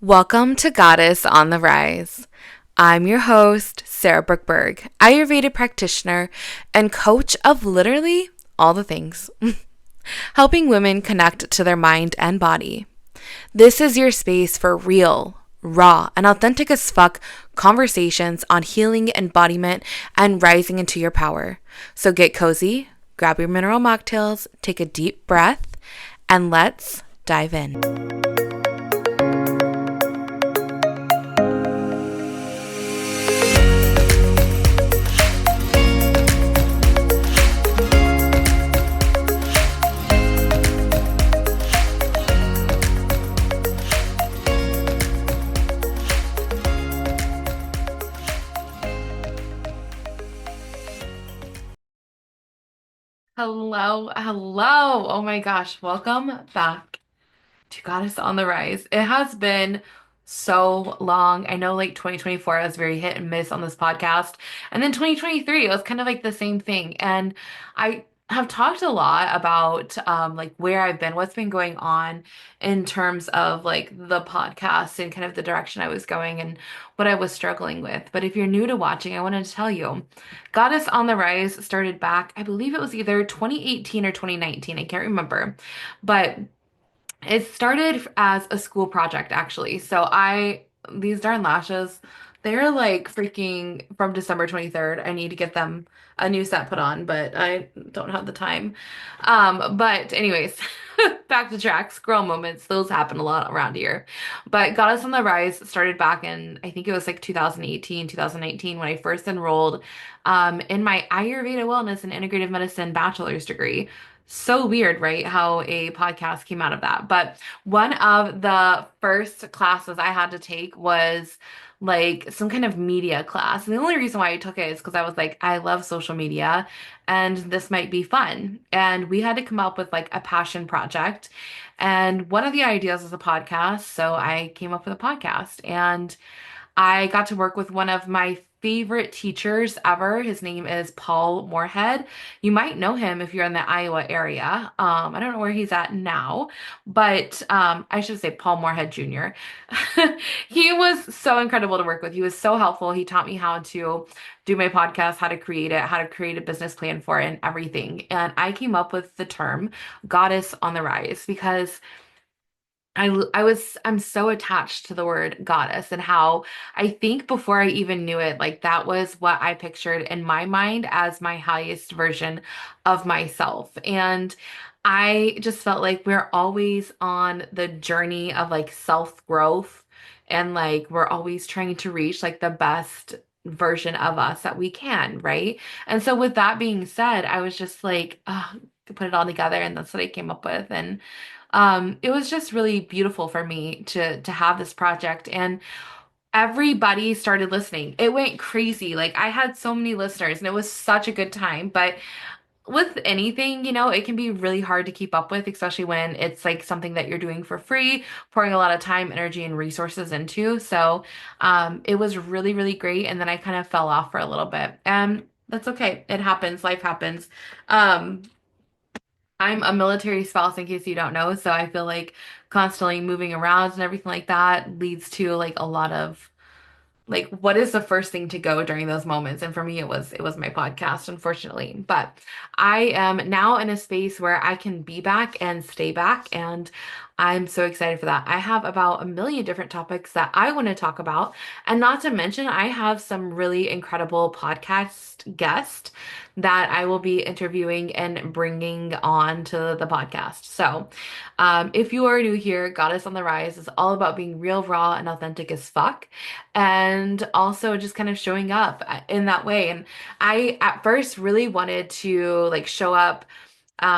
Welcome to Goddess on the Rise. I'm your host, Sarah Brookberg, Ayurveda practitioner and coach of literally all the things, helping women connect to their mind and body. This is your space for real, raw, and authentic as fuck conversations on healing, embodiment, and rising into your power. So get cozy, grab your mineral mocktails, take a deep breath, and let's dive in. Hello, hello. Oh my gosh, welcome back to Goddess on the Rise. It has been so long. I know like 2024 I was very hit and miss on this podcast. And then 2023, it was kind of like the same thing. And I have talked a lot about like where I've been, what's been going on in terms of like the podcast and kind of the direction I was going and what I was struggling with. But if you're new to watching, I wanted to tell you, Goddess on the Rise started back, I believe it was either 2018 or 2019. I can't remember. But it started as a school project, actually. These darn lashes, they're like freaking from December 23rd. I need to get them a new set put on, but I don't have the time. But anyways, back to tracks, girl moments. Those happen a lot around here. But Goddess on the Rise started back in, I think it was like 2018, 2019 when I first enrolled in my Ayurveda Wellness and Integrative Medicine bachelor's degree. So weird, right? How a podcast came out of that. But one of the first classes I had to take was like some kind of media class. And the only reason why I took it is because I was like, I love social media and this might be fun. And we had to come up with like a passion project. And one of the ideas was a podcast. So I came up with a podcast and I got to work with one of my favorite teachers ever. His name is Paul Moorhead. You might know him if you're in the Iowa area. I don't know where he's at now, but I should say Paul Moorhead Jr. He was so incredible to work with. He was so helpful. He taught me how to do my podcast, how to create it, how to create a business plan for it, and everything. And I came up with the term Goddess on the Rise because I'm so attached to the word goddess and how I think before I even knew it, like that was what I pictured in my mind as my highest version of myself. And I just felt like we're always on the journey of like self-growth and like we're always trying to reach like the best version of us that we can, right? And so with that being said, I was just like, to put it all together and that's what I came up with. And it was just really beautiful for me to have this project and everybody started listening. It went crazy. Like I had so many listeners and it was such a good time. But with anything, it can be really hard to keep up with, especially when it's like something that you're doing for free, pouring a lot of time, energy, and resources into. So it was really, really great. And then I kind of fell off for a little bit. And that's okay. It happens. Life happens. Um, I'm a military spouse, in case you don't know, so I feel like constantly moving around and everything like that leads to like a lot of like what is the first thing to go during those moments, and for me it was my podcast, unfortunately. But I am now in a space where I can be back and stay back, and I'm so excited for that. I have about a million different topics that I want to talk about, and not to mention I have some really incredible podcast guests that I will be interviewing and bringing on to the podcast. So if you are new here, Goddess on the Rise is all about being real, raw, and authentic as fuck, and also just kind of showing up in that way. And I at first really wanted to like show up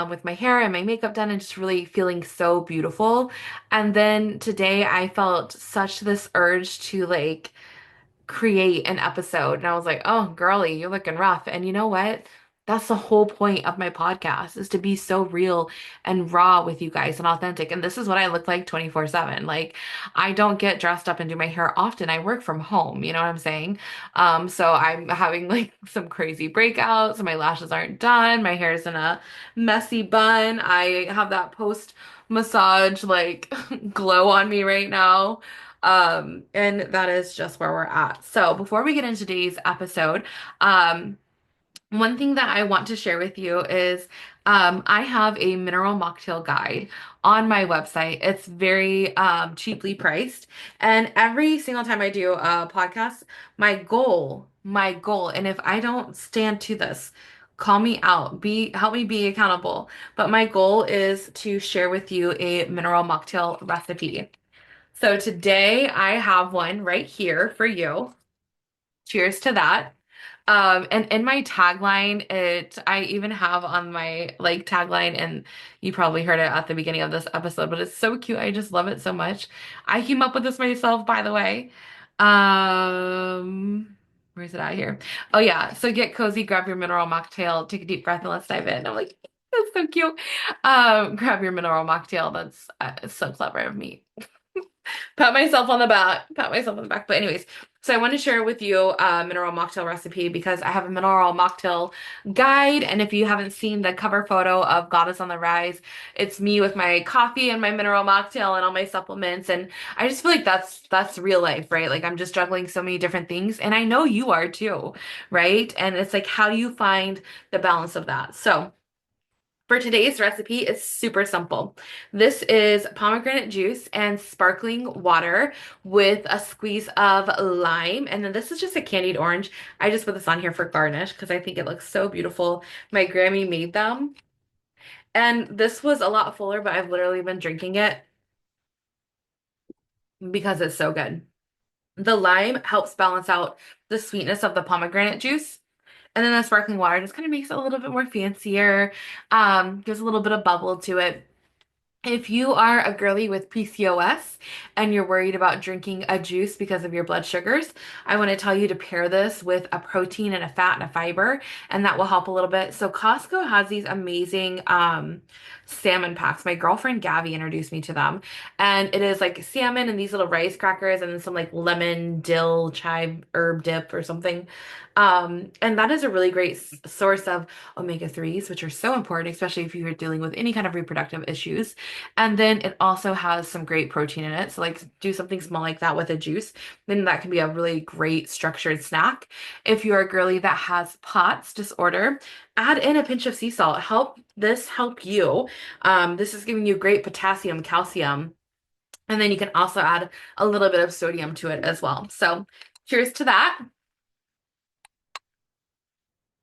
with my hair and my makeup done and just really feeling so beautiful. And then today I felt such this urge to like create an episode. And I was like, oh, girly, you're looking rough. And you know what? That's the whole point of my podcast is to be so real and raw with you guys and authentic. And this is what I look like 24/7. Like I don't get dressed up and do my hair often. I work from home, you know what I'm saying? So I'm having like some crazy breakouts. My lashes aren't done. My hair's in a messy bun. I have that post massage like glow on me right now. And that is just where we're at. So before we get into today's episode, um, one thing that I want to share with you is I have a mineral mocktail guide on my website. It's very cheaply priced. And every single time I do a podcast, and if I don't stand to this, call me out, help me be accountable. But my goal is to share with you a mineral mocktail recipe. So today I have one right here for you. Cheers to that. And in my tagline, I even have on my like tagline, and you probably heard it at the beginning of this episode, but it's so cute. I just love it so much. I came up with this myself, by the way. Where's it at here? Oh yeah. So get cozy, grab your mineral mocktail, take a deep breath, and let's dive in. I'm like, that's so cute. Grab your mineral mocktail. That's so clever of me. Pat myself on the back. But anyways, so I want to share with you a mineral mocktail recipe because I have a mineral mocktail guide. And if you haven't seen the cover photo of Goddess on the Rise, it's me with my coffee and my mineral mocktail and all my supplements. And I just feel like that's real life, right? Like I'm just juggling so many different things. And I know you are too, right? And it's like, how do you find the balance of that? So for today's recipe, it's super simple. This is pomegranate juice and sparkling water with a squeeze of lime. And then this is just a candied orange. I just put this on here for garnish because I think it looks so beautiful. My Grammy made them. And this was a lot fuller, but I've literally been drinking it because it's so good. The lime helps balance out the sweetness of the pomegranate juice. And then the sparkling water just kind of makes it a little bit more fancier, gives a little bit of bubble to it. If you are a girly with PCOS and you're worried about drinking a juice because of your blood sugars, I want to tell you to pair this with a protein and a fat and a fiber, and that will help a little bit. So Costco has these amazing salmon packs. My girlfriend Gabby introduced me to them, and it is like salmon and these little rice crackers and then some like lemon, dill, chive, herb dip or something. And that is a really great source of omega-3s, which are so important, especially if you're dealing with any kind of reproductive issues. And then it also has some great protein in it. So like do something small like that with a juice. Then that can be a really great structured snack. If you're a girly that has POTS disorder, add in a pinch of sea salt. Help you. This is giving you great potassium, calcium, and then you can also add a little bit of sodium to it as well. So cheers to that.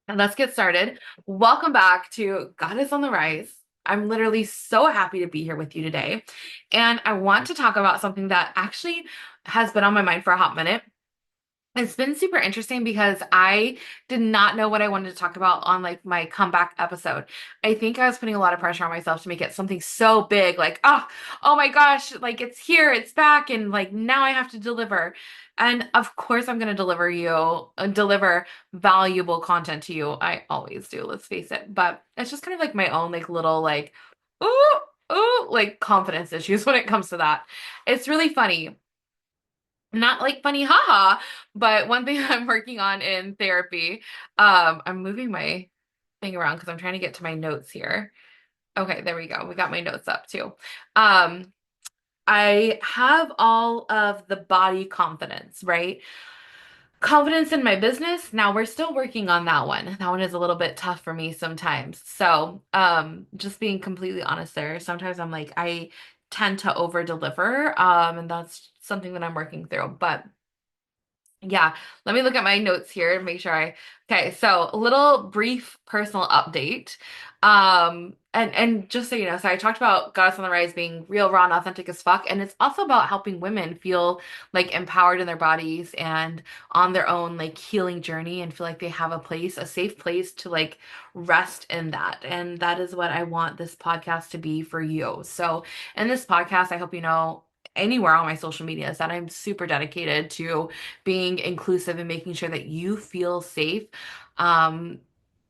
And let's get started. Welcome back to Goddess on the Rise. I'm literally so happy to be here with you today. And I want to talk about something that actually has been on my mind for a hot minute. It's been super interesting because I did not know what I wanted to talk about on like my comeback episode. I think I was putting a lot of pressure on myself to make it something so big, like, oh my gosh, like it's here, it's back, and like now I have to deliver. And of course I'm gonna deliver valuable content to you. I always do, let's face it. But it's just kind of like my own like little like, ooh, like confidence issues when it comes to that. It's really funny, not like funny haha, but one thing I'm working on in therapy, I'm moving my thing around because I'm trying to get to my notes here. Okay, there we go. We got my notes up too. Um, I have all of the body confidence, right? Confidence in my business. Now we're still working on that one. That one is a little bit tough for me sometimes. So, just being completely honest there, sometimes I'm like, I tend to over deliver, and that's something that I'm working through. But yeah, let me look at my notes here and make sure okay, so a little brief personal update. And just so you know, so I talked about Goddess on the Rise being real, raw, and authentic as fuck, and it's also about helping women feel like empowered in their bodies and on their own like healing journey and feel like they have a safe place to like rest in that. And that is what I want this podcast to be for you. So in this podcast, I hope you know anywhere on my social media is that I'm super dedicated to being inclusive and making sure that you feel safe, um,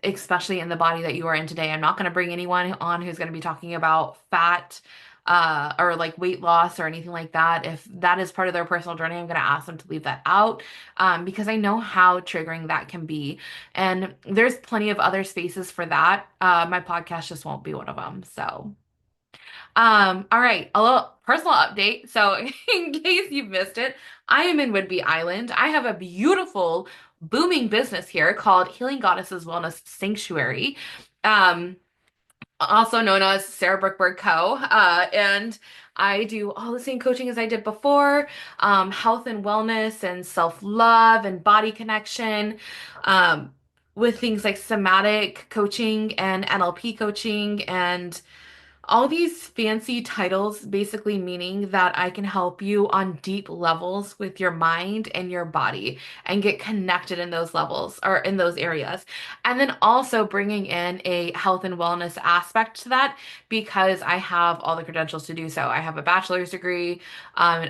especially in the body that you are in today. I'm not going to bring anyone on who's going to be talking about fat, or like weight loss or anything like that. If that is part of their personal journey, I'm going to ask them to leave that out, because I know how triggering that can be. And there's plenty of other spaces for that. My podcast just won't be one of them. So, all right. personal update. So, in case you've missed it, I am in Whidbey Island. I have a beautiful, booming business here called Healing Goddesses Wellness Sanctuary. Um, Also known as Sarah Brookberg Co. And I do all the same coaching as I did before, health and wellness and self-love and body connection, um, with things like somatic coaching and NLP coaching and all these fancy titles basically meaning that I can help you on deep levels with your mind and your body and get connected in those levels or in those areas. And then also bringing in a health and wellness aspect to that because I have all the credentials to do so. I have a bachelor's degree in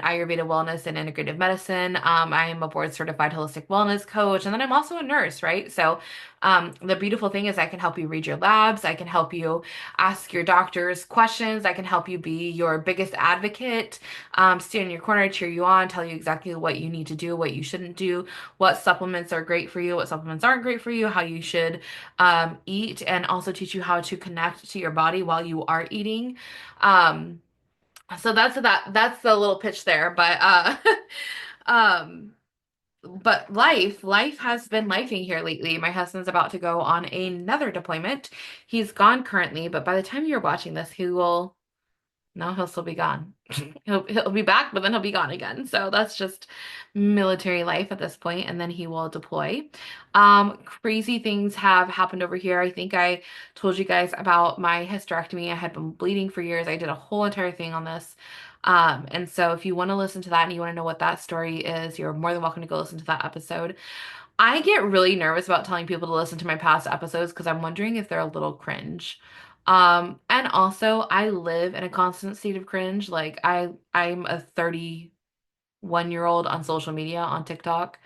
Ayurveda wellness and integrative medicine. I am a board certified holistic wellness coach, and then I'm also a nurse, right? So the beautiful thing is I can help you read your labs. I can help you ask your doctors questions. I can help you be your biggest advocate, stand in your corner, cheer you on, tell you exactly what you need to do, what you shouldn't do, what supplements are great for you, what supplements aren't great for you, how you should eat, and also teach you how to connect to your body while you are eating. Um, so that's the little pitch there, um, life has been lifing here lately. My husband's about to go on another deployment. He's gone currently, but by the time you're watching this, he will no, he'll still be gone. He'll be back, but then he'll be gone again. So that's just military life at this point, and then he will deploy. Crazy things have happened over here. I think I told you guys about my hysterectomy. I had been bleeding for years. I did a whole entire thing on this. And so if you want to listen to that and you want to know what that story is, you're more than welcome to go listen to that episode. I get really nervous about telling people to listen to my past episodes because I'm wondering if they're a little cringe. And also I live in a constant state of cringe. Like I'm a 31-year-old on social media on TikTok.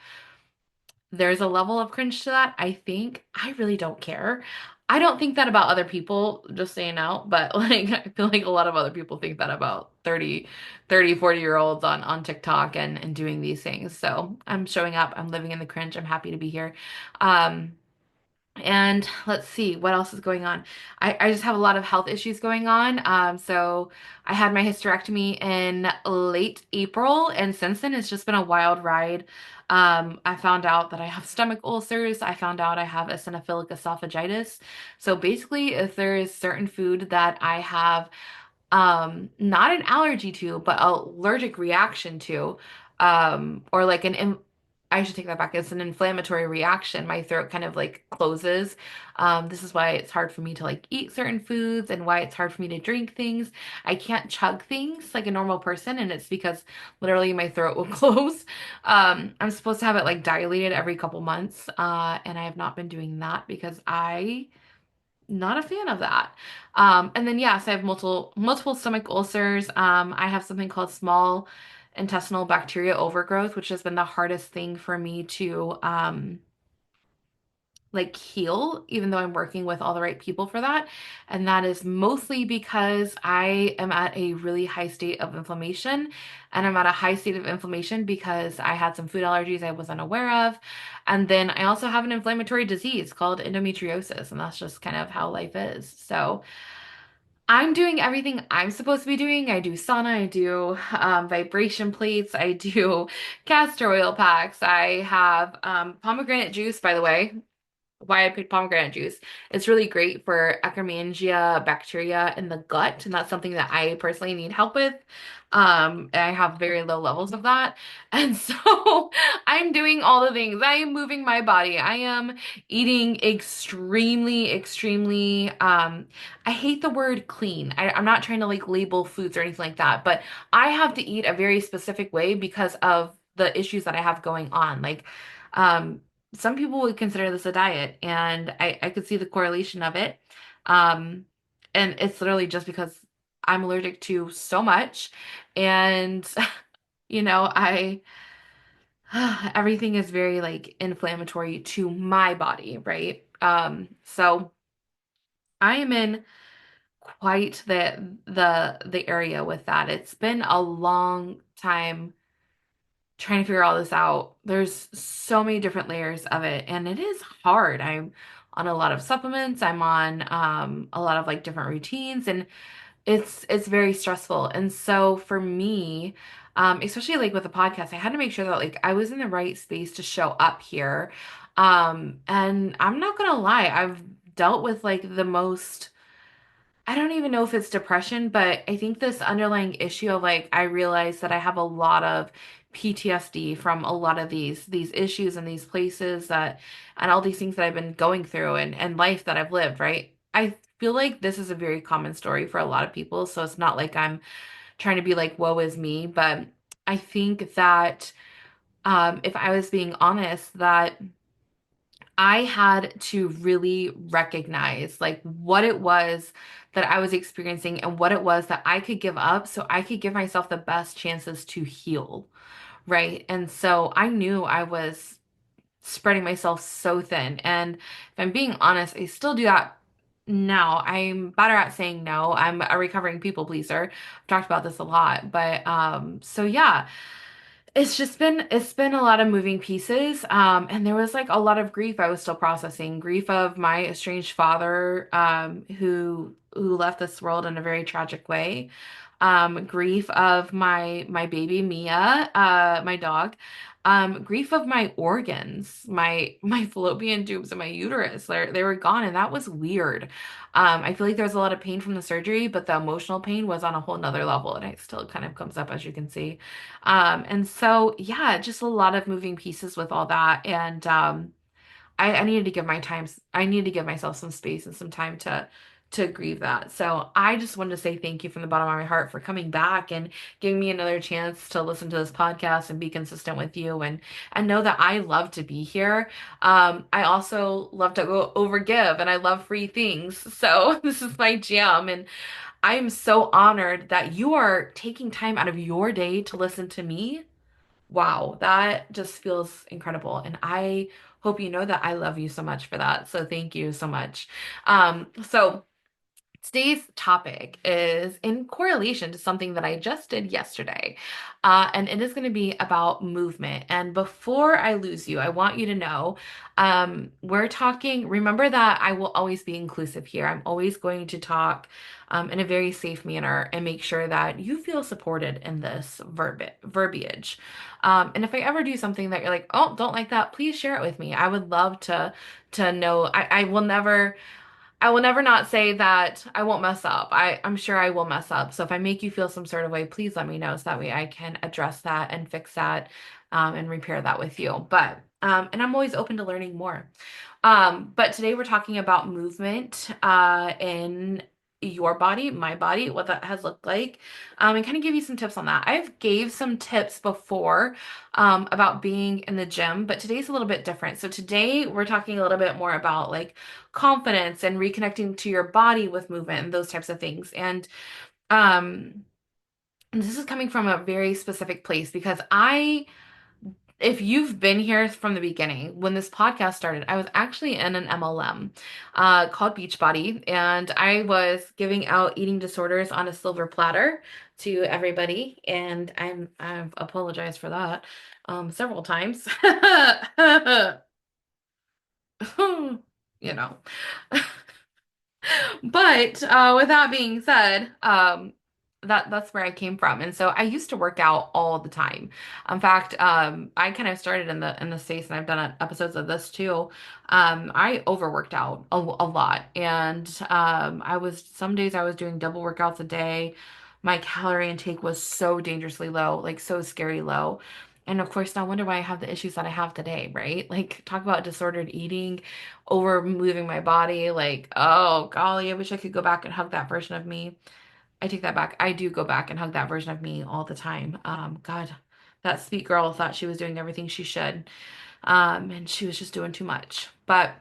There's a level of cringe to that. I think I really don't care. I don't think that about other people, just saying out, but like I feel like a lot of other people think that about 40-year-olds on TikTok and doing these things. So I'm showing up, I'm living in the cringe, I'm happy to be here. Um, and let's see what else is going on. I just have a lot of health issues going on. So I had my hysterectomy in late April, and since then it's just been a wild ride. I found out that I have stomach ulcers. I found out I have eosinophilic esophagitis. So basically, if there is certain food that I have not an allergy to, but allergic reaction to, or like I should take that back. It's an inflammatory reaction. My throat kind of like closes. This is why it's hard for me to like eat certain foods and why it's hard for me to drink things. I can't chug things like a normal person, and it's because literally my throat will close. I'm supposed to have it like dilated every couple months, and I have not been doing that because I not a fan of that. And then yes, I have multiple stomach ulcers. I have something called small intestinal bacteria overgrowth, which has been the hardest thing for me to like heal, even though I'm working with all the right people for that. And that is mostly because I am at a really high state of inflammation. And I'm at a high state of inflammation because I had some food allergies I wasn't aware of. And then I also have an inflammatory disease called endometriosis. And that's just kind of how life is. So I'm doing everything I'm supposed to be doing. I do sauna, I do vibration plates, I do castor oil packs. I have pomegranate juice, by the way, why I picked pomegranate juice. It's really great for Akkermansia bacteria in the gut, and that's something that I personally need help with. And I have very low levels of that. And so I'm doing all the things. I am moving my body. I am eating extremely, I hate the word clean. I'm not trying to like label foods or anything like that, but I have to eat a very specific way because of the issues that I have going on. Like, um, some people would consider this a diet, and I could see the correlation of it. Um, and it's literally just because I'm allergic to so much, and I everything is very like inflammatory to my body, right? So I am in quite the area with that. It's been a long time trying to figure all this out. There's so many different layers of it, and it is hard. I'm on a lot of supplements. I'm on a lot of like different routines, and it's very stressful. And so for me, especially like with the podcast, I had to make sure that like I was in the right space to show up here. And I'm not gonna lie, I've dealt with like the most, I don't even know if it's depression, but I think this underlying issue of like I realize that I have a lot of PTSD from a lot of these issues and these places that and all these things that I've been going through and life that I've lived, right? I feel like this is a very common story for a lot of people, so it's not like I'm trying to be like woe is me, but I think that if I was being honest, that I had to really recognize like what it was that I was experiencing and what it was that I could give up so I could give myself the best chances to heal, right? And so I knew I was spreading myself so thin. And if I'm being honest, I still do that now. I'm better at saying no. I'm a recovering people pleaser. I've talked about this a lot, but so yeah. It's been a lot of moving pieces. And there was like a lot of grief I was still processing. Grief of my estranged father, who left this world in a very tragic way. Grief of my baby Mia, my dog. Grief of my organs, my fallopian tubes and my uterus. They were gone, and that was weird. I feel like there was a lot of pain from the surgery, but the emotional pain was on a whole nother level, and it still kind of comes up as you can see. And so, yeah, just a lot of moving pieces with all that. And I needed to give my time, I needed to give myself some space and some time to grieve that. So I just wanted to say thank you from the bottom of my heart for coming back and giving me another chance to listen to this podcast and be consistent with you and know that I love to be here. I also love to go overgive and I love free things. So this is my jam. And I am so honored that you are taking time out of your day to listen to me. Wow, that just feels incredible. And I hope you know that I love you so much for that. So thank you so much. So today's topic is in correlation to something that I just did yesterday. And it is going to be about movement. And before I lose you, I want you to know we're talking, remember that I will always be inclusive here. I'm always going to talk in a very safe manner and make sure that you feel supported in this verbiage. And if I ever do something that you're like, oh, don't like that, please share it with me. I would love to know. I will never not say that I won't mess up. I'm sure I will mess up. So if I make you feel some sort of way, please let me know so that way I can address that and fix that and repair that with you. But and I'm always open to learning more. But today we're talking about movement in your body, my body, what that has looked like, and kind of give you some tips on that. I've gave some tips before about being in the gym, but today's a little bit different. So today we're talking a little bit more about like confidence and reconnecting to your body with movement and those types of things. And um, this is coming from a very specific place because if you've been here from the beginning, when this podcast started, I was actually in an MLM called Beachbody, and I was giving out eating disorders on a silver platter to everybody, and I've apologized for that several times. You know. But with that being said, that's where I came from, and so I used to work out all the time. In fact, I kind of started in the space, and I've done episodes of this too. I overworked out a lot, and I was some days I was doing double workouts a day. My calorie intake was so dangerously low, like so scary low. And of course, no wonder why I have the issues that I have today, right? Like, talk about disordered eating, over moving my body. Like, oh, golly, I wish I could go back and hug that version of me. I take that back. I do go back and hug that version of me all the time. God, that sweet girl thought she was doing everything she should. And she was just doing too much. But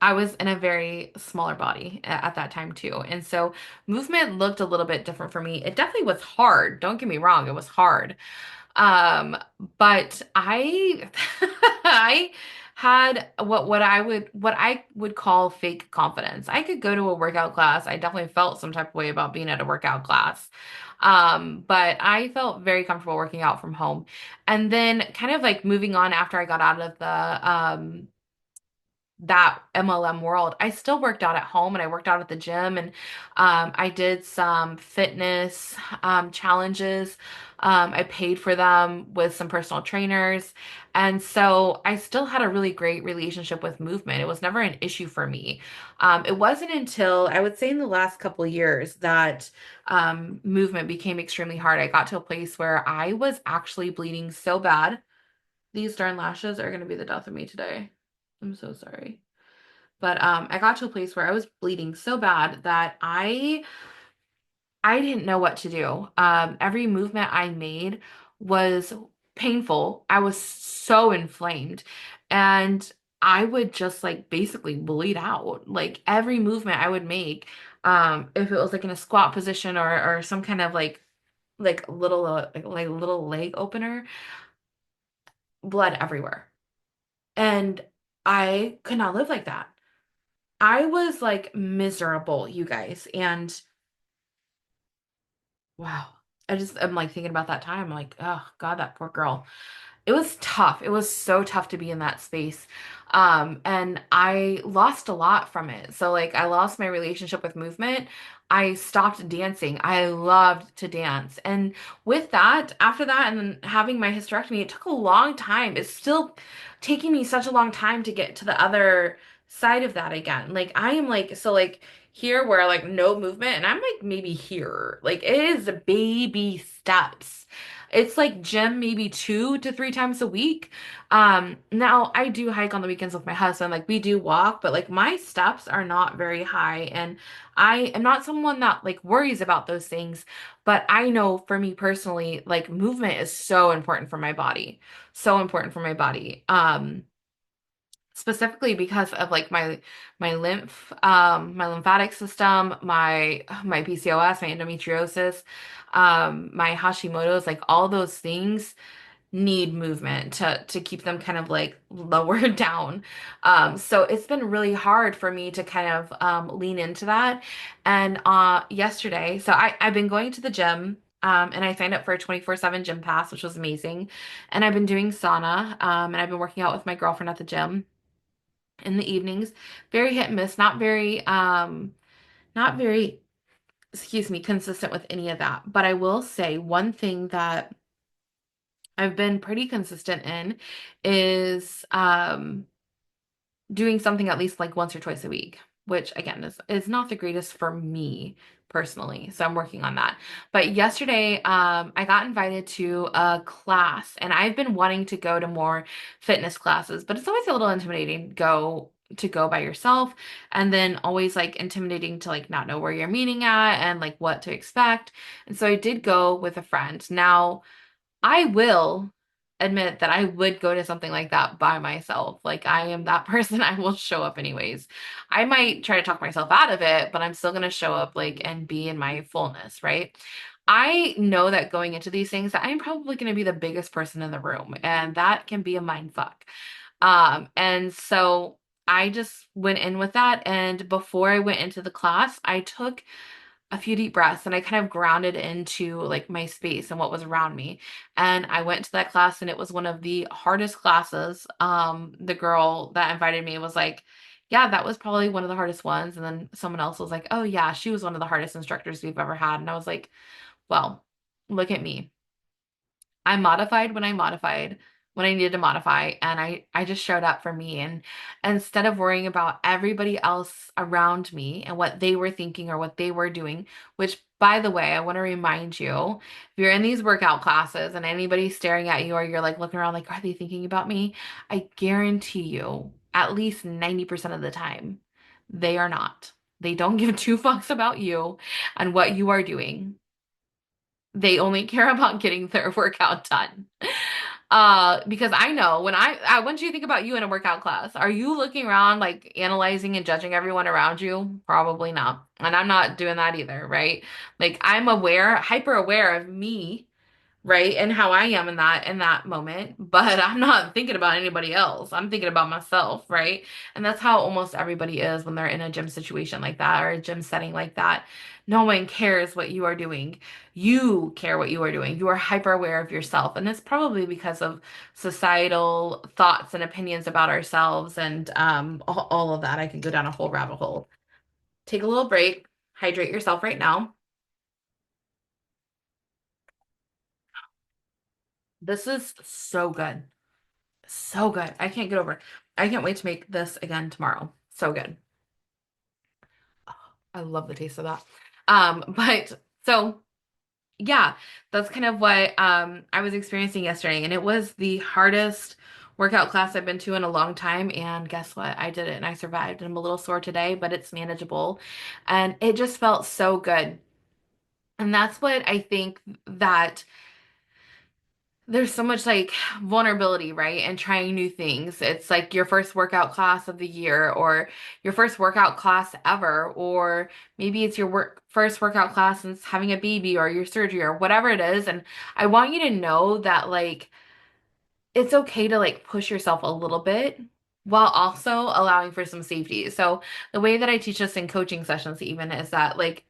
I was in a very smaller body at that time too. And so movement looked a little bit different for me. It definitely was hard. Don't get me wrong, it was hard. Um, but I I had what I would call fake confidence. I could go to a workout class. I definitely felt some type of way about being at a workout class. But I felt very comfortable working out from home. And then kind of like moving on after I got out of that MLM world, I still worked out at home and I worked out at the gym and I did some fitness challenges. I paid for them with some personal trainers. And so I still had a really great relationship with movement. It was never an issue for me. It wasn't until I would say in the last couple of years that movement became extremely hard. I got to a place where I was actually bleeding so bad. These darn lashes are going to be the death of me today. I'm so sorry. But I got to a place where I was bleeding so bad that I didn't know what to do. Every movement I made was painful. I was so inflamed, and I would just like basically bleed out. Like every movement I would make, if it was like in a squat position or some kind of like little like little leg opener, blood everywhere. And I could not live like that. I was like miserable, you guys. And wow. I'm like thinking about that time. I'm like, oh God, that poor girl. It was tough. It was so tough to be in that space. And I lost a lot from it. So like I lost my relationship with movement. I stopped dancing. I loved to dance. And with that, after that, and then having my hysterectomy, it took a long time. It's still taking me such a long time to get to the other side of that again. Like I am like, so like here where like no movement, and I'm like maybe here. Like it is baby steps. It's like gym maybe 2 to 3 times a week. Now I do hike on the weekends with my husband. Like we do walk, but like my steps are not very high. And I am not someone that like worries about those things. But I know for me personally, like movement is so important for my body. So important for my body. Specifically because of like my my lymphatic system, my PCOS, my endometriosis, my Hashimoto's, like all those things need movement to keep them kind of like lower down. So it's been really hard for me to kind of lean into that. And yesterday, so I've been going to the gym. And I signed up for a 24/7 gym pass, which was amazing. And I've been doing sauna, and I've been working out with my girlfriend at the gym in the evenings. Very hit and miss, not very, excuse me, consistent with any of that. But I will say one thing that I've been pretty consistent in is doing something at least like once or twice a week, which again is not the greatest for me personally. So I'm working on that. But yesterday, I got invited to a class, and I've been wanting to go to more fitness classes, but it's always a little intimidating to go by yourself, and then always like intimidating to like not know where you're meeting at and like what to expect. And so I did go with a friend. Now I will admit that I would go to something like that by myself. Like I am that person, I will show up anyways. I might try to talk myself out of it, but I'm still going to show up like and be in my fullness, right? I know that going into these things that I'm probably going to be the biggest person in the room, and that can be a mind fuck. And so I just went in with that, and before I went into the class, I took a few deep breaths and I kind of grounded into like my space and what was around me. And I went to that class, and it was one of the hardest classes. The girl that invited me was like, yeah, that was probably one of the hardest ones. And then someone else was like, oh yeah, she was one of the hardest instructors we've ever had. And I was like, well, look at me. I modified when I needed to modify, and I just showed up for me. And instead of worrying about everybody else around me and what they were thinking or what they were doing, which by the way, I want to remind you, if you're in these workout classes and anybody's staring at you or you're like looking around like, are they thinking about me? I guarantee you, at least 90% of the time, they are not. They don't give two fucks about you and what you are doing. They only care about getting their workout done. Because I know when you think about you in a workout class, are you looking around like analyzing and judging everyone around you? Probably not. And I'm not doing that either, right? Like I'm aware, hyper aware of me, right? And how I am in that moment, but I'm not thinking about anybody else. I'm thinking about myself, right? And that's how almost everybody is when they're in a gym situation like that or a gym setting like that. No one cares what you are doing. You care what you are doing. You are hyper aware of yourself. And it's probably because of societal thoughts and opinions about ourselves and all of that. I could go down a whole rabbit hole. Take a little break, hydrate yourself right now. This is so good. So good. I can't get over it. I can't wait to make this again tomorrow. So good. I love the taste of that. But so yeah, that's kind of what I was experiencing yesterday, and it was the hardest workout class I've been to in a long time. And guess what? I did it and I survived. And I'm a little sore today, but it's manageable. And it just felt so good. And that's what I think that there's so much like vulnerability, right? And trying new things. It's like your first workout class of the year or your first workout class ever, or maybe it's your first workout class since having a baby or your surgery or whatever it is. And I want you to know that like it's okay to like push yourself a little bit while also allowing for some safety. So the way that I teach this in coaching sessions even is that like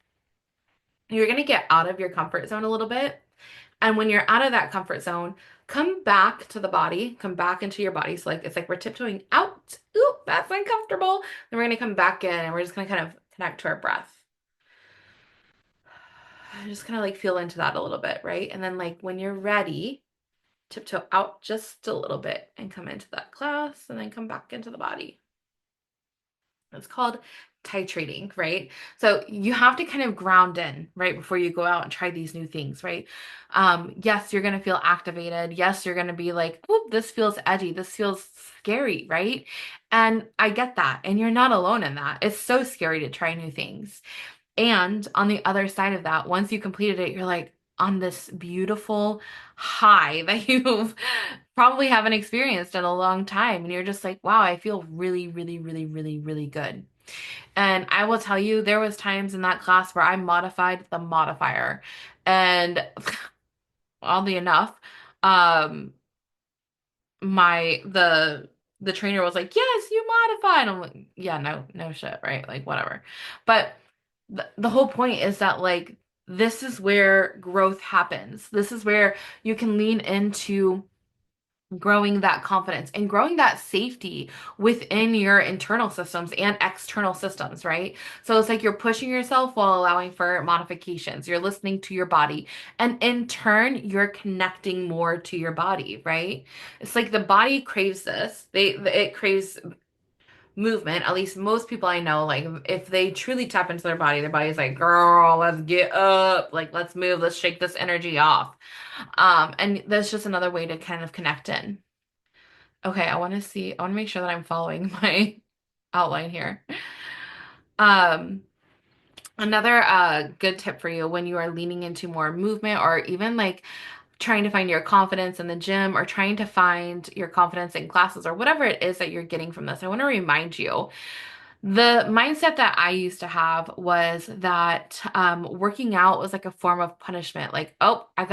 you're going to get out of your comfort zone a little bit. And when you're out of that comfort zone, come back to the body, come back into your body. So like it's like we're tiptoeing out. Ooh, that's uncomfortable. Then we're gonna come back in and we're just gonna kind of connect to our breath. Just kind of like feel into that a little bit, right? And then like when you're ready, tiptoe out just a little bit and come into that class and then come back into the body. It's called titrating, right? So you have to kind of ground in, right, before you go out and try these new things, right? Yes, you're gonna feel activated. Yes, you're gonna be like, oh, this feels edgy. This feels scary, right? And I get that. And you're not alone in that. It's so scary to try new things. And on the other side of that, once you completed it, you're like on this beautiful high that you probably haven't experienced in a long time. And you're just like, wow, I feel really, really, really, really, really good. And I will tell you, there was times in that class where I modified the modifier. And oddly enough, um, the trainer was like, "Yes, you modified." I'm like, "Yeah, no shit, right? Like whatever." But the whole point is that like this is where growth happens. This is where you can lean into growing that confidence and growing that safety within your internal systems and external systems, right? So it's like you're pushing yourself while allowing for modifications. You're listening to your body, and in turn, you're connecting more to your body, right? It's like the body craves this. It craves movement. At least most people I know, like if they truly tap into their body's like, girl, let's get up, like let's move, let's shake this energy off. And that's just another way to kind of connect in. Okay, I want to make sure that I'm following my outline here. Um, Another good tip for you when you are leaning into more movement or even like trying to find your confidence in the gym or trying to find your confidence in classes or whatever it is that you're getting from this, I want to remind you the mindset that I used to have was that working out was like a form of punishment. Like, oh, I'm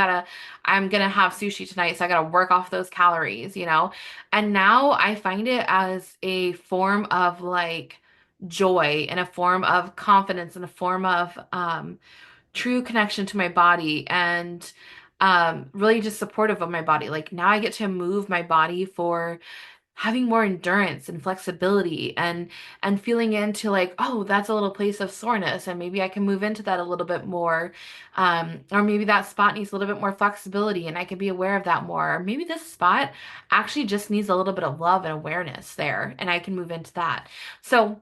gonna have sushi tonight, so I gotta work off those calories, you know? And now I find it as a form of like joy and a form of confidence and a form of true connection to my body and really just supportive of my body. Like now I get to move my body for having more endurance and flexibility and feeling into like, oh, that's a little place of soreness and maybe I can move into that a little bit more, or maybe that spot needs a little bit more flexibility and I can be aware of that more, or maybe this spot actually just needs a little bit of love and awareness there and I can move into that. So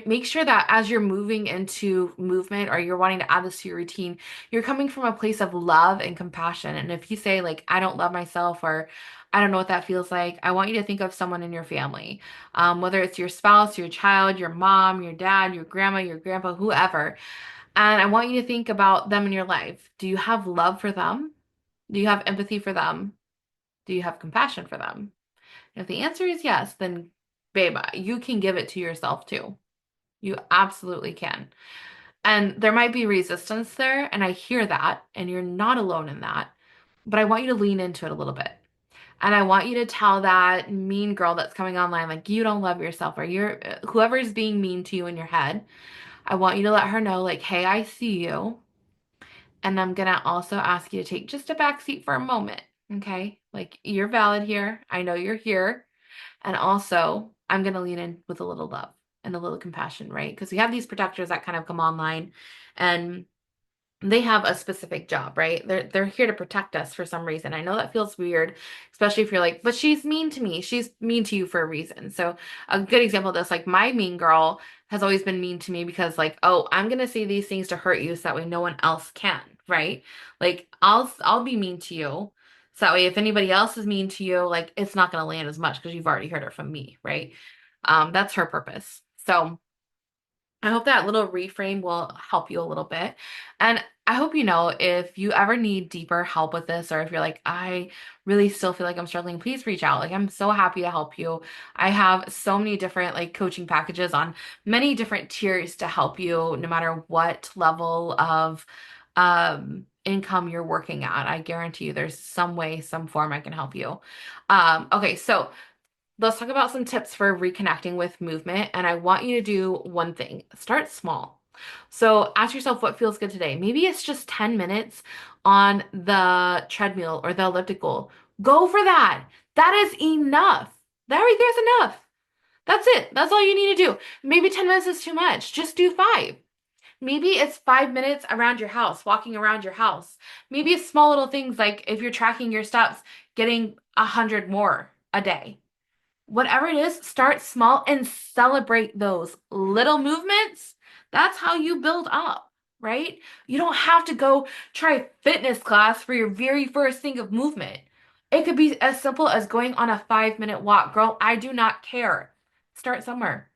make sure that as you're moving into movement or you're wanting to add this to your routine, you're coming from a place of love and compassion. And if you say, like, I don't love myself or I don't know what that feels like, I want you to think of someone in your family, whether it's your spouse, your child, your mom, your dad, your grandma, your grandpa, whoever. And I want you to think about them in your life. Do you have love for them? Do you have empathy for them? Do you have compassion for them? If the answer is yes, then babe, you can give it to yourself too. You absolutely can. And there might be resistance there, and I hear that, and you're not alone in that. But I want you to lean into it a little bit. And I want you to tell that mean girl that's coming online, like, you don't love yourself, or you're whoever's being mean to you in your head. I want you to let her know, like, hey, I see you. And I'm gonna also ask you to take just a back seat for a moment. Okay? Like, you're valid here. I know you're here. And also, I'm gonna lean in with a little love and a little compassion, right? Because we have these protectors that kind of come online and they have a specific job, right? They're here to protect us for some reason. I know that feels weird, especially if you're like, but she's mean to me. She's mean to you for a reason. So a good example of this, like my mean girl has always been mean to me because like, oh, I'm gonna say these things to hurt you so that way no one else can, right? Like I'll be mean to you. So that way if anybody else is mean to you, like it's not gonna land as much because you've already heard it from me, right? That's her purpose. So I hope that little reframe will help you a little bit. And I hope you know if you ever need deeper help with this, or if you're like, I really still feel like I'm struggling, please reach out. Like, I'm so happy to help you. I have so many different like coaching packages on many different tiers to help you, no matter what level of income you're working at. I guarantee you there's some way, some form I can help you. Okay, so let's talk about some tips for reconnecting with movement. And I want you to do one thing. Start small. So ask yourself what feels good today. Maybe it's just 10 minutes on the treadmill or the elliptical. Go for that. That is enough. That right there's enough. That's it. That's all you need to do. Maybe 10 minutes is too much. Just do five. Maybe it's 5 minutes around your house, walking around your house. Maybe it's small little things like if you're tracking your steps, getting 100 more a day. Whatever it is, start small and celebrate those little movements. That's how you build up, right? You don't have to go try a fitness class for your very first thing of movement. It could be as simple as going on a 5 minute walk. Girl, I do not care. Start somewhere.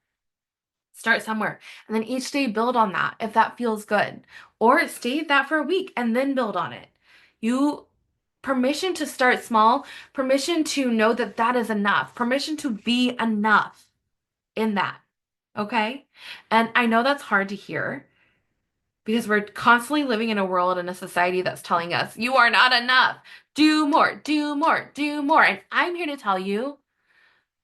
Start somewhere. And then each day build on that if that feels good. Or stay at that for a week and then build on it. You permission to start small, permission to know that that is enough, permission to be enough in that. Okay? And I know that's hard to hear because we're constantly living in a world and a society that's telling us, you are not enough. Do more, do more, do more. And I'm here to tell you,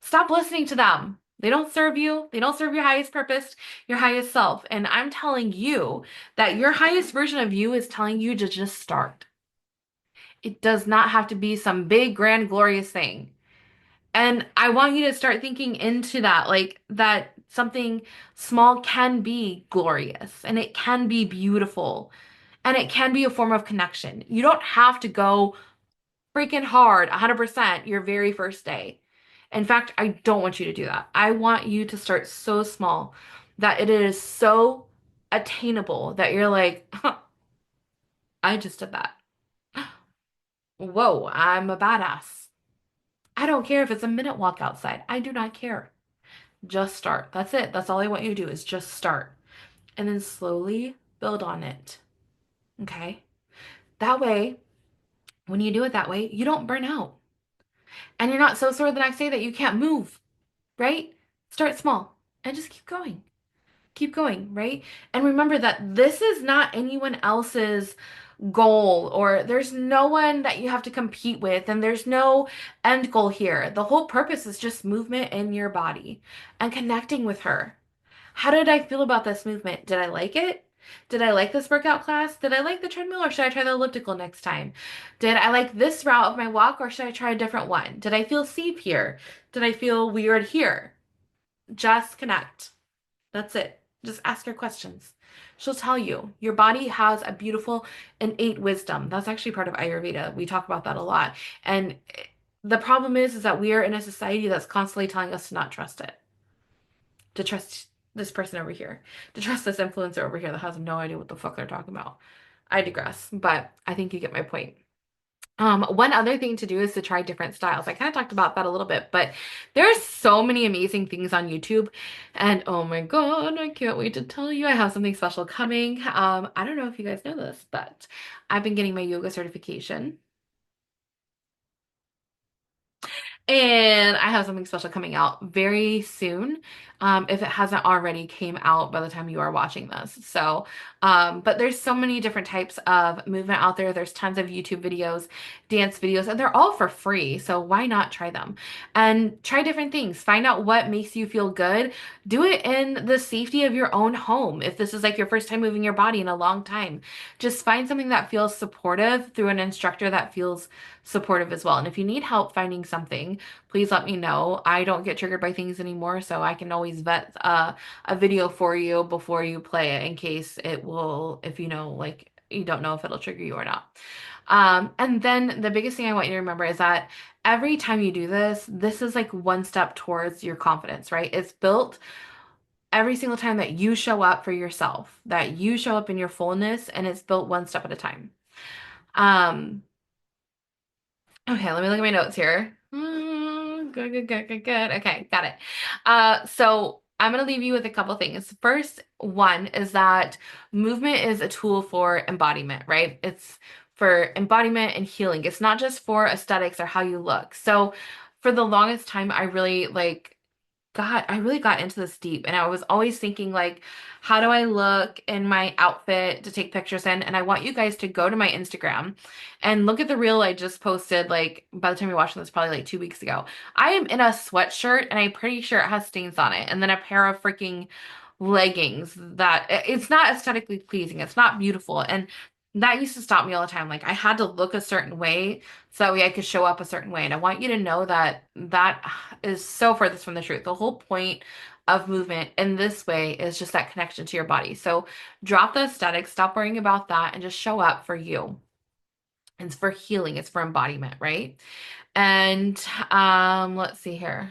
stop listening to them. They don't serve you. They don't serve your highest purpose, your highest self. And I'm telling you that your highest version of you is telling you to just start. It does not have to be some big, grand, glorious thing. And I want you to start thinking into that, like that something small can be glorious and it can be beautiful and it can be a form of connection. You don't have to go freaking hard 100% your very first day. In fact, I don't want you to do that. I want you to start so small that it is so attainable that you're like, huh, I just did that. Whoa, I'm a badass. I don't care if it's a minute walk outside. I do not care. Just start. That's it. That's all I want you to do is just start. And then slowly build on it. Okay? That way, when you do it that way, you don't burn out. And you're not so sore the next day that you can't move, right? Start small and just keep going. Keep going, right? And remember that this is not anyone else's goal, or there's no one that you have to compete with, and there's no end goal here. The whole purpose is just movement in your body and connecting with her. How did I feel about this movement? Did I like it? Did I like this workout class? Did I like the treadmill or should I try the elliptical next time? Did I like this route of my walk or should I try a different one? Did I feel safe here? Did I feel weird here? Just connect. That's it. Just ask her questions. She'll tell you. Your body has a beautiful innate wisdom. That's actually part of Ayurveda. We talk about that a lot. And the problem is that we are in a society that's constantly telling us to not trust it, to trust this person over here, to trust this influencer over here that has no idea what the fuck they're talking about. I digress, but I think you get my point. One other thing to do is to try different styles. I kind of talked about that a little bit, but there's so many amazing things on YouTube. And oh my God, I can't wait to tell you. I have something special coming. I don't know if you guys know this, but I've been getting my yoga certification. And I have something special coming out very soon. if it hasn't already came out by the time you are watching this. So, but there's so many different types of movement out there. There's tons of YouTube videos, dance videos, and they're all for free. So why not try them? And try different things. Find out what makes you feel good. Do it in the safety of your own home. If this is like your first time moving your body in a long time, just find something that feels supportive through an instructor that feels supportive as well. And if you need help finding something, please let me know. I don't get triggered by things anymore, so I can always vet a video for you before you play it in case it will, if you know, like you don't know if it'll trigger you or not. And then the biggest thing I want you to remember is that every time you do this, this is like one step towards your confidence, right? It's built every single time that you show up for yourself, that you show up in your fullness, and it's built one step at a time. Um, Okay, let me look at my notes here. Good, good, good, good, good. Okay, got it. So I'm gonna leave you with a couple things. First one is that movement is a tool for embodiment, right? It's for embodiment and healing. It's not just for aesthetics or how you look. So for the longest time, I really got into this deep, and I was always thinking like, how do I look in my outfit to take pictures in? And I want you guys to go to my Instagram and look at the reel I just posted. Like by the time you're watching this, probably like 2 weeks ago. I am in a sweatshirt, and I'm pretty sure it has stains on it, and then a pair of freaking leggings that it's not aesthetically pleasing. It's not beautiful, and that used to stop me all the time. Like I had to look a certain way so that way I could show up a certain way. And I want you to know that that is so furthest from the truth. The whole point of movement in this way is just that connection to your body. So drop the aesthetics, stop worrying about that, and just show up for you. It's for healing, it's for embodiment, right? And let's see here.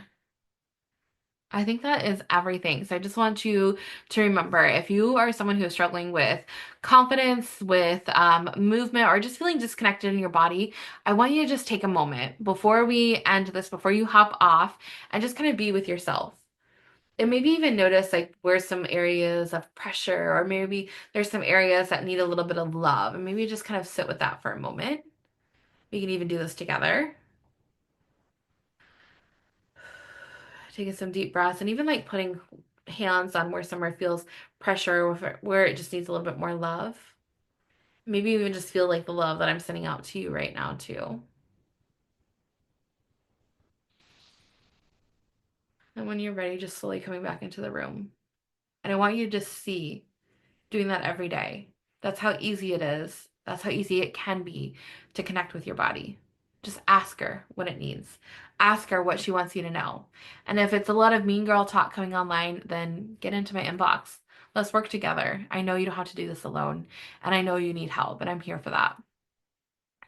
I think that is everything. So I just want you to remember if you are someone who is struggling with confidence, with movement, or just feeling disconnected in your body, I want you to just take a moment before we end this, before you hop off, and just kind of be with yourself. And maybe even notice like where's some areas of pressure, or maybe there's some areas that need a little bit of love. And maybe just kind of sit with that for a moment. We can even do this together. Taking some deep breaths and even like putting hands on where somewhere feels pressure, where it just needs a little bit more love. Maybe even just feel like the love that I'm sending out to you right now, too. And when you're ready, just slowly coming back into the room. And I want you to just see doing that every day. That's how easy it is. That's how easy it can be to connect with your body. Just ask her what it needs. Ask her what she wants you to know. And if it's a lot of mean girl talk coming online, then get into my inbox. Let's work together. I know you don't have to do this alone, and I know you need help, and I'm here for that.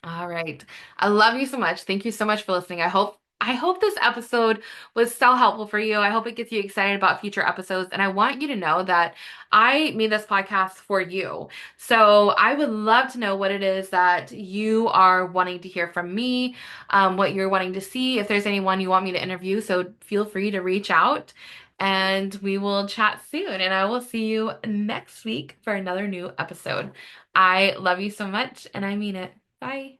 All right. I love you so much. Thank you so much for listening. I hope this episode was so helpful for you. I hope it gets you excited about future episodes. And I want you to know that I made this podcast for you. So I would love to know what it is that you are wanting to hear from me, what you're wanting to see, if there's anyone you want me to interview. So feel free to reach out and we will chat soon. And I will see you next week for another new episode. I love you so much and I mean it. Bye.